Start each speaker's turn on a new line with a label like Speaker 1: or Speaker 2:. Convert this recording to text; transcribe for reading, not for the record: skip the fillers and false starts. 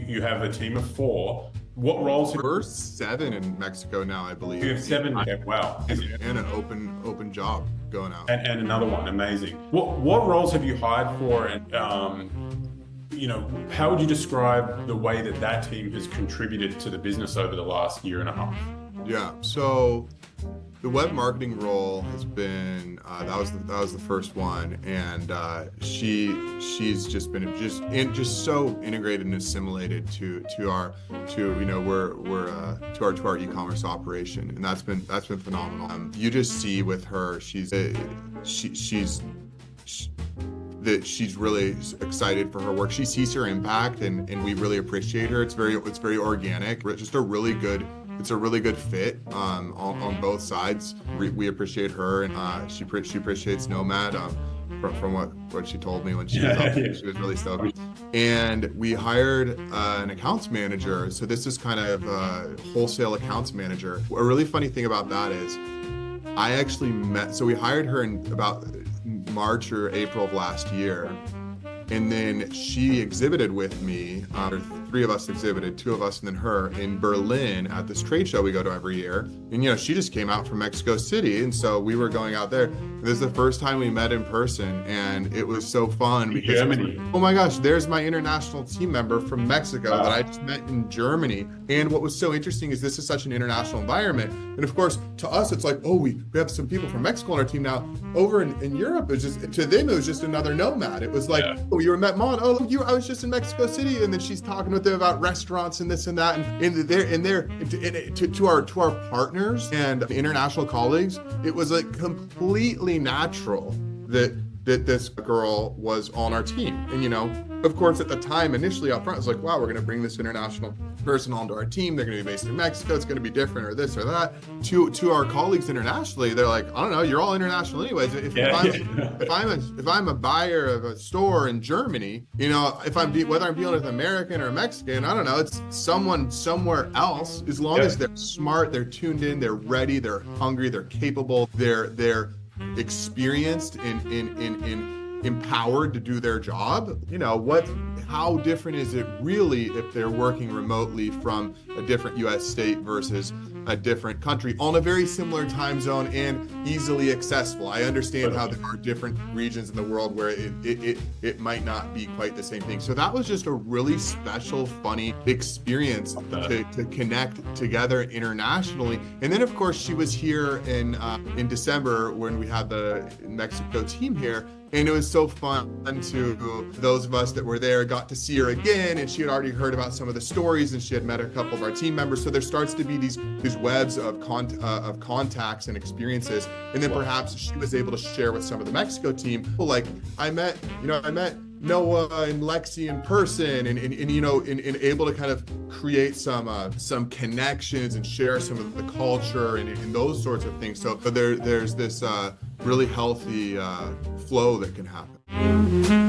Speaker 1: you have a team of 4. What roles have
Speaker 2: We're 7 in Mexico now, I believe.
Speaker 1: you have 7? Yeah, wow.
Speaker 2: And an open job going out.
Speaker 1: And another one, amazing. What roles have you hired for, and how would you describe the way that team has contributed to the business over the last year and a half?
Speaker 2: Yeah, so the web marketing role has been that was the first one, and she's just been so integrated and assimilated to our e-commerce operation, and that's been phenomenal. You just see with her, she's really excited for her work. She sees her impact, and we really appreciate her. It's very organic. It's a really good fit on both sides. We appreciate her, and she appreciates Nomad. From what she told me when she was up, she was really stoked. And we hired an accounts manager. So this is kind of a wholesale accounts manager. A really funny thing about that is we hired her in about March or April of last year, and then she exhibited with me. 3 of us exhibited, 2 of us and then her, in Berlin at this trade show we go to every year. And she just came out from Mexico City, and so we were going out there. This is the first time we met in person, and it was so fun because
Speaker 1: Germany.
Speaker 2: Oh my gosh, there's my international team member from Mexico that I just met in Germany. And what was so interesting is this is such an international environment, and of course to us it's like, oh, we have some people from Mexico on our team now. Over in Europe, to them it was just another nomad. It was like, oh, you met Mon. Oh, I was just in Mexico City, and then she's talking with them about restaurants and this and that, and to our partners and international colleagues, it was like completely natural that this girl was on our team. And of course at the time, initially up front, it's like, wow, we're going to bring this international person onto our team. They're going to be based in Mexico. It's going to be different, or this or that. To our colleagues internationally, they're like, I don't know, you're all international anyways. If I'm a buyer of a store in Germany, whether I'm dealing with American or Mexican, I don't know, it's someone somewhere else. As long as they're smart, they're tuned in, they're ready, they're hungry, they're capable, they're experienced and empowered to do their job. How different is it really if they're working remotely from a different US state versus a different country on a very similar time zone and easily accessible? I understand how there are different regions in the world where it might not be quite the same thing. So that was just a really special, funny experience to connect together internationally. And then of course she was here in December when we had the Mexico team here. And it was so fun to those of us that were there, got to see her again, and she had already heard about some of the stories, and she had met a couple of our team members. So there starts to be these webs of contacts and experiences. And then perhaps she was able to share with some of the Mexico team. Like I met Noah and Lexi in person, and able to kind of create some connections and share some of the culture and those sorts of things. So there's this really healthy flow that can happen.